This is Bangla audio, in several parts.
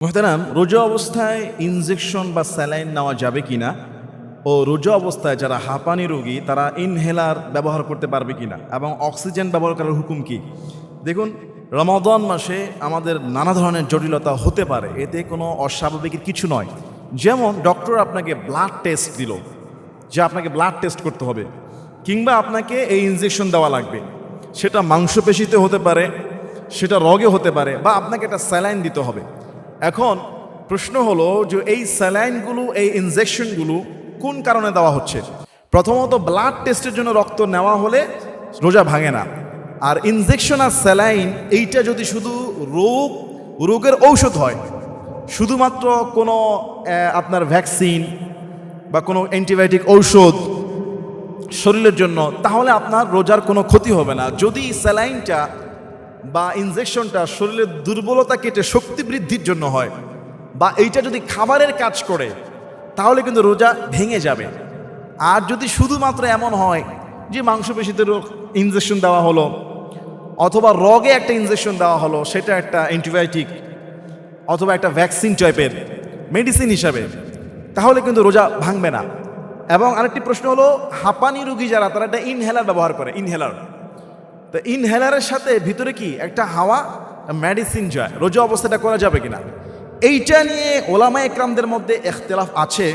মোহতারাম, রোজা অবস্থায় ইনজেকশন বা স্যালাইন নেওয়া যাবে কিনা ও রোজা অবস্থায় যারা হাঁপানি রোগী তারা ইনহেলার ব্যবহার করতে পারবে কিনা এবং অক্সিজেন ব্যবহার করার হুকুম কি? দেখুন, রমাদান মাসে আমাদের নানা ধরনের জটিলতা হতে পারে, এতে কোনো অস্বাভাবিকের কিছু নয়। যেমন ডক্টর আপনাকে ব্লাড টেস্ট দিল যে আপনাকে ব্লাড টেস্ট করতে হবে, কিংবা আপনাকে এই ইনজেকশন দেওয়া লাগবে, সেটা মাংসপেশিতে হতে পারে, সেটা রগে হতে পারে, বা আপনাকে একটা স্যালাইন দিতে হবে। এখন প্রশ্ন হলো যে এই স্যালাইনগুলো, এই ইনজেকশনগুলো কোন কারণে দেওয়া হচ্ছে? প্রথমত, ব্লাড টেস্টের জন্য রক্ত নেওয়া হলে রোজা ভাঙে না। আর ইনজেকশন আর স্যালাইন এইটা যদি শুধু রোগের ঔষধ হয়, শুধুমাত্র কোনো আপনার ভ্যাকসিন বা কোনো অ্যান্টিবায়োটিক ঔষধ শরীরের জন্য, তাহলে আপনার রোজার কোনো ক্ষতি হবে না। যদি স্যালাইনটা বা ইনজেকশনটা শরীরের দুর্বলতা কেটে শক্তি বৃদ্ধির জন্য হয়, বা এইটা যদি খাবারের কাজ করে, তাহলে কিন্তু রোজা ভেঙে যাবে। আর যদি শুধুমাত্র এমন হয় যে মাংসপেশিতে ইনজেকশন দেওয়া হলো, অথবা রগে একটা ইনজেকশন দেওয়া হলো, সেটা একটা অ্যান্টিবায়োটিক অথবা একটা ভ্যাকসিন টাইপের মেডিসিন হিসাবে, তাহলে কিন্তু রোজা ভাঙবে না। এবং আরেকটি প্রশ্ন হলো, হাঁপানি রোগী যারা, তারা একটা ইনহেলার ব্যবহার করে, ইনহেলার। তো ইনহেলারের সাথে ভিতরে কি একটা হাওয়া মেডিসিন যায়, রোজা অবস্থাটা করা যাবে কিনা, এইটা নিয়ে ওলামা একরামদের মধ্যে ইখতিলাফ আছে।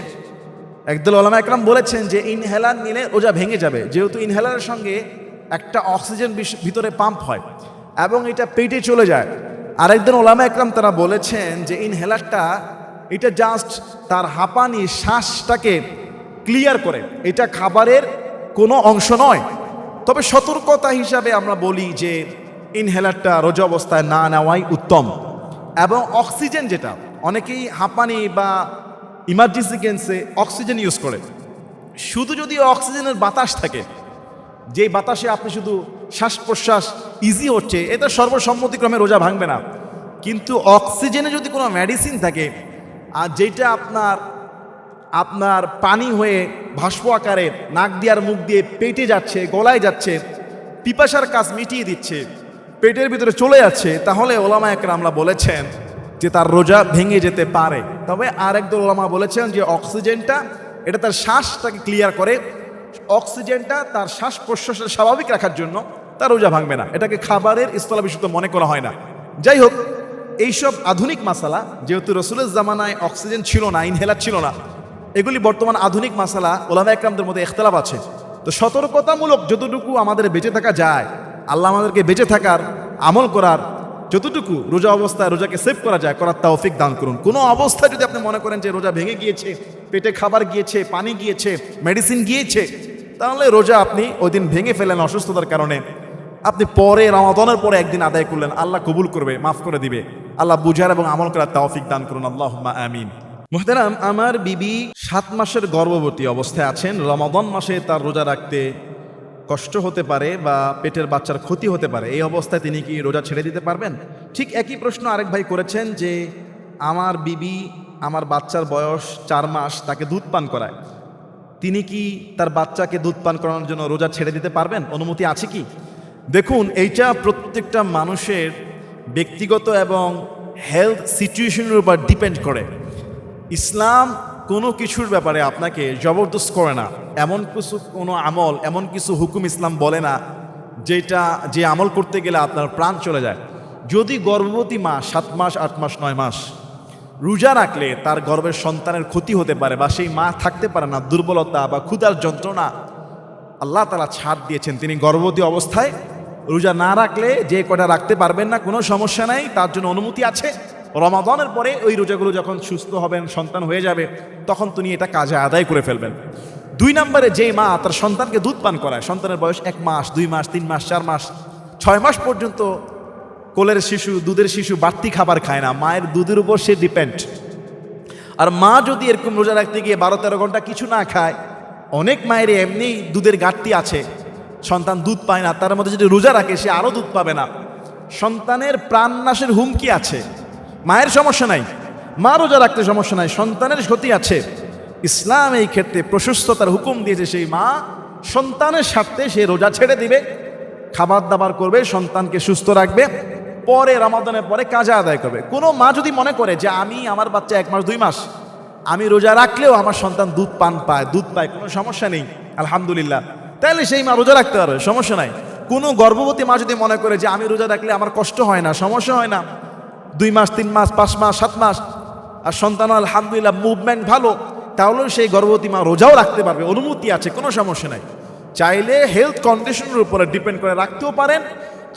একদল ওলামা একরাম বলেছেন যে ইনহেলার নিলে রোজা ভেঙে যাবে, যেহেতু ইনহেলারের সঙ্গে একটা অক্সিজেন ভিতরে পাম্প হয় এবং এটা পেটে চলে যায়। আরেকজন ওলামা একরাম তারা বলেছেন যে ইনহেলারটা এটা জাস্ট তার হাঁপানি শ্বাসটাকে ক্লিয়ার করে, এটা খাবারের কোনো অংশ নয়। তবে সতর্কতা হিসাবে আমরা বলি যে ইনহেলারটা রোজা অবস্থায় না নেওয়াই উত্তম। এবং অক্সিজেন, যেটা অনেকেই হাঁপানি বা ইমার্জেন্সি কেসে অক্সিজেন ইউজ করে, শুধু যদি অক্সিজেনের বাতাস থাকে, যে বাতাসে আপনি শুধু শ্বাস প্রশ্বাস ইজি হচ্ছে, এটা সর্বসম্মতিক্রমে রোজা ভাঙবে না। কিন্তু অক্সিজেনে যদি কোনো মেডিসিন থাকে, আর যেটা আপনার পানি হয়ে ভাষ্প আকারে নাক দিয়ে আর মুখ দিয়ে পেটে যাচ্ছে, গলায় যাচ্ছে, পিপাসার কাজ মিটিয়ে দিচ্ছে, পেটের ভিতরে চলে যাচ্ছে, তাহলে ওলামা একরামরা বলেছেন যে তার রোজা ভেঙে যেতে পারে। তবে আরেকদল ওলামা বলেছেন যে অক্সিজেনটা এটা তার শ্বাসটাকে ক্লিয়ার করে, অক্সিজেনটা তার শ্বাস প্রশ্বাসের স্বাভাবিক রাখার জন্য তার রোজা ভাঙবে না। এটাকে খাবারের ইস্তলা বিশুদ্ধ মনে করা হয় না। যাই হোক, এইসব আধুনিক মাসালা, যেহেতু রসুলের জামানায় অক্সিজেন ছিল না, ইনহেলার ছিল না, এগুলি বর্তমান আধুনিক মাসালা, ওলামা একরামদের মধ্যে ইখতিলাফ আছে। তো সতর্কতামূলক যতটুকু আমাদের বেঁচে থাকা যায়, আল্লাহ আমাদেরকে বেঁচে থাকার, আমল করার, যতটুকু রোজা অবস্থায় রোজাকে সেভ করা যায়, করার তৌফিক দান করুন। কোনো অবস্থায় যদি আপনি মনে করেন যে রোজা ভেঙে গিয়েছে, পেটে খাবার গিয়েছে, পানি গিয়েছে, মেডিসিন গিয়েছে, তাহলে রোজা আপনি ওই দিন ভেঙে ফেলেন অসুস্থতার কারণে, আপনি পরে রমাদানের পরে একদিন আদায় করলেন, আল্লাহ কবুল করবে, মাফ করে দিবে। আল্লাহ বুঝার এবং আমল করার তৌফিক দান করুন, আল্লাহুম্মা আমিন। মুহতারাম, আমার বিবি 7 মাসের গর্ভবতী অবস্থায় আছেন। রমাদান মাসে তার রোজা রাখতে কষ্ট হতে পারে বা পেটের বাচ্চার ক্ষতি হতে পারে, এই অবস্থায় তিনি কি রোজা ছেড়ে দিতে পারবেন? ঠিক একই প্রশ্ন আরেক ভাই করেছেন যে আমার বিবি, আমার বাচ্চার বয়স 4 মাস, তাকে দুধ পান করায়, তিনি কি তার বাচ্চাকে দুধ পান করানোর জন্য রোজা ছেড়ে দিতে পারবেন? অনুমতি আছে কি? দেখুন, এইটা প্রত্যেকটা মানুষের ব্যক্তিগত এবং হেলথ সিচুয়েশনের উপর ডিপেন্ড করে। ইসলাম কোনো কিছুর ব্যাপারে আপনাকে জবরদস্ত করে না। এমন কিছু কোনো আমল, এমন কিছু হুকুম ইসলাম বলে না যে আমল করতে গেলে আপনার প্রাণ চলে যায়। যদি গর্ভবতী মা 7 মাস, 8 মাস, 9 মাস রোজা রাখলে তার গর্ভের সন্তানের ক্ষতি হতে পারে, বা সেই মা থাকতে পারে না, দুর্বলতা বা ক্ষুধার যন্ত্রণা, আল্লাহ তাআলা ছাড় দিয়েছেন। তিনি গর্ভবতী অবস্থায় রোজা না রাখলে, যে কটা রাখতে পারবেন না, কোনো সমস্যা নাই, তার জন্য অনুমতি আছে। রমাদানের পরে ওই রোজাগুলো যখন সুস্থ হবেন, সন্তান হয়ে যাবে, তখন তিনি এটা কাজে আদায় করে ফেলবেন। 2 নম্বরে, যেই মা তার সন্তানকে দুধ পান করায়, সন্তানের বয়স 1 মাস, 2 মাস, 3 মাস, 4 মাস, 6 মাস পর্যন্ত কোলের শিশু, দুধের শিশু বাড়তি খাবার খায় না, মায়ের দুধের উপর সে ডিপেন্ড। আর মা যদি এরকম রোজা রাখতে গিয়ে 12-13 ঘন্টা কিছু না খায়, অনেক মায়ের এমনি দুধের ঘাটতি আছে, সন্তান দুধ পায় না, তার মধ্যে যদি রোজা রাখে সে আরও দুধ পাবে না, সন্তানের প্রাণনাশের হুমকি আছে। মায়ের সমস্যা নাই, মা রোজা রাখতে সমস্যা নাই, সন্তানের ক্ষতি আছে। ইসলাম এই ক্ষেত্রে প্রশস্ততার হুকুম দিয়েছে, সেই মা সন্তানের স্বার্থে সে রোজা ছেড়ে দিবে, খাবার দাবার করবে, সন্তানকে সুস্থ রাখবে, পরে রমাদানের পরে কাজা আদায় করবে। কোনো মা যদি মনে করে যে আমি আমার বাচ্চা 1 মাস 2 মাস আমি রোজা রাখলেও আমার সন্তান দুধ পায় কোনো সমস্যা নেই আলহামদুলিল্লাহ, তাহলে সেই মা রোজা রাখতে পারবে, সমস্যা নাই। কোনো গর্ভবতী মা যদি মনে করে যে আমি রোজা রাখলে আমার কষ্ট হয় না, সমস্যা হয় না, 2 মাস 3 মাস 5 মাস 7 মাস আর সন্তান আলহামদুলিল্লাহ মুভমেন্ট ভালো, তাহলেও সেই গর্ভবতী মা রোজাও রাখতে পারবে, অনুমতি আছে, কোনো সমস্যা নাই। চাইলে হেলথ কন্ডিশনের উপরে ডিপেন্ড করে রাখতেও পারেন,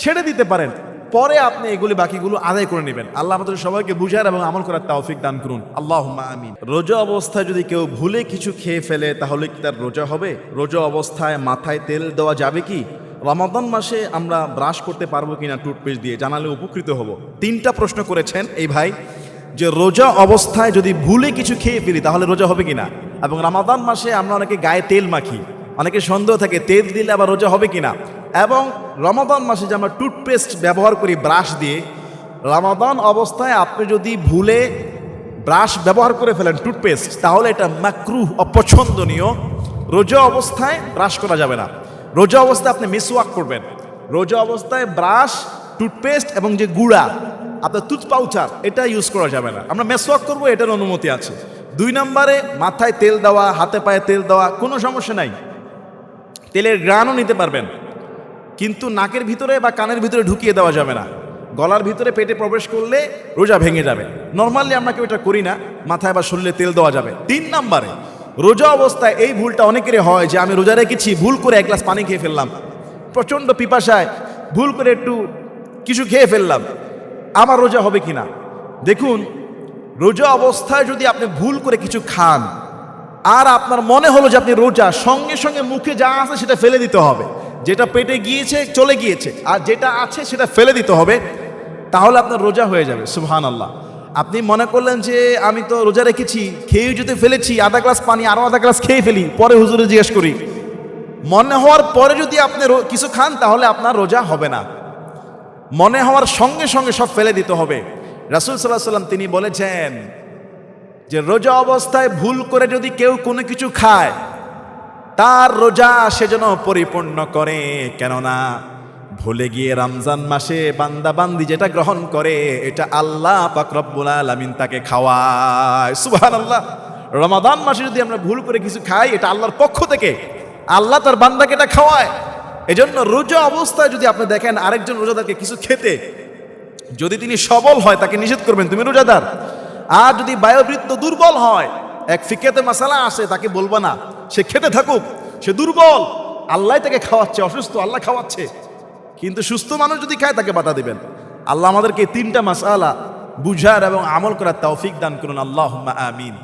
ছেড়ে দিতে পারেন, পরে আপনি এগুলি বাকিগুলো আদায় করে নেবেন। আল্লাহ আমাদের সবাইকে বুঝার এবং আমল করার তৌফিক দান করুন, আল্লাহুম্মা আমিন। রোজা অবস্থায় যদি কেউ ভুলে কিছু খেয়ে ফেলে তাহলে কি তার রোজা হবে? রোজা অবস্থায় মাথায় তেল দেওয়া যাবে কি? রমাদান মাসে আমরা ব্রাশ করতে পারবো কিনা টুথপেস্ট দিয়ে, জানালে উপকৃত হব। 3টা প্রশ্ন করেছেন এই ভাই, যে রোজা অবস্থায় যদি ভুলে কিছু খেয়ে ফেলি তাহলে রোজা হবে কিনা, এবং রমাদান মাসে আমরা অনেকে গায়ে তেল মাখি, অনেকে সন্দেহ থাকে তেল দিলে আবার রোজা হবে কিনা, এবং রমাদান মাসে যে আমরা টুথপেস্ট ব্যবহার করি ব্রাশ দিয়ে, রমাদান অবস্থায় আপনি যদি ভুলে ব্রাশ ব্যবহার করে ফেলেন টুথপেস্ট, তাহলে এটা মাকরুহ, অপছন্দনীয়। রোজা অবস্থায় ব্রাশ করা যাবে না। রোজা অবস্থায় আপনি মিসওয়াক করবেন। রোজা অবস্থায় ব্রাশ, টুথপেস্ট এবং যে গুঁড়া আপনার টুথ পাউচার এটা ইউজ করা যাবে না। আমরা মেসওয়াক করবো, এটার অনুমতি আছে। 2 নম্বরে মাথায় তেল দেওয়া, হাতে পায়ে তেল দেওয়া কোনো সমস্যা নাই, তেলের গ্রানও নিতে পারবেন, কিন্তু নাকের ভিতরে বা কানের ভিতরে ঢুকিয়ে দেওয়া যাবে না। গলার ভিতরে পেটে প্রবেশ করলে রোজা ভেঙে যাবে। নর্মালি আমরা কেউ এটা করি না, মাথায় বা শরীরে তেল দেওয়া যাবে। 3 নম্বরে রোজা অবস্থায় এই ভুলটা অনেকেরই হয় যে আমি রোজা রেখেছি, ভুল করে 1 গ্লাস পানি খেয়ে ফেললাম, প্রচণ্ড পিপাসায় ভুল করে একটু কিছু খেয়ে ফেললাম, আমার রোজা হবে কিনা? দেখুন, রোজা অবস্থায় যদি আপনি ভুল করে কিছু খান আর আপনার মনে হলো যে আপনি রোজা, সঙ্গে সঙ্গে মুখে যা আছে সেটা ফেলে দিতে হবে। যেটা পেটে গিয়েছে চলে গিয়েছে, আর যেটা আছে সেটা ফেলে দিতে হবে, তাহলে আপনার রোজা হয়ে যাবে। সুবহানাল্লাহ। আপনি মনে করলেন যে আমি তো রোজা রেখেছি, খেয়ে যদি ফেলেছি, আধা গ্লাস পানি আরও আধা গ্লাস খেয়ে ফেলি, পরে হুজুরে জিজ্ঞেস করি, মনে হওয়ার পরে যদি আপনি কিছু খান তাহলে আপনার রোজা হবে না। মনে হওয়ার সঙ্গে সঙ্গে সব ফেলে দিতে হবে। রাসূল সাল্লাল্লাহু আলাইহি ওয়াসাল্লাম তিনি বলেছেন যে রোজা অবস্থায় ভুল করে যদি কেউ কোনো কিছু খায়, তার রোজা সে যেন পরিপূর্ণ করে, কেননা ভুলে গিয়ে রমজান মাসে বান্দা বান্দি যেটা গ্রহণ করে এটা আল্লাহ পাক রব্বুল আলামিন তাকে খাওয়ায়। সুবহানাল্লাহ। রমাদান মাসে যদি আমরা ভুল করে কিছু খাই, এটা আল্লাহর পক্ষ থেকে আল্লাহ তার বান্দাকে এটা খাওয়ায়। এজন্য রোজা অবস্থায় যদি আপনি দেখেন আরেকজন রোজাদারকে কিছু খেতে, যদি তিনি সবল হয় তাকে নিষেধ করবেন তুমি রোজাদার। আর যদি বায়োবৃত্ত দুর্বল হয়, এক ফিকহেতে মাসালা আসে, তাকে বলবো না সে খেতে থাকুক, সে দুর্বল, আল্লাহ তাকে খাওয়াচ্ছে, অসুস্থ আল্লাহ খাওয়াচ্ছে, কিন্তু সুস্থ মানুষ যদি খায় তাকে বাধা দিবেন। আল্লাহ আমাদেরকে 3টা মাসালা বুঝার এবং আমল করার তৌফিক দান করুন, আল্লাহুম্মা আমিন।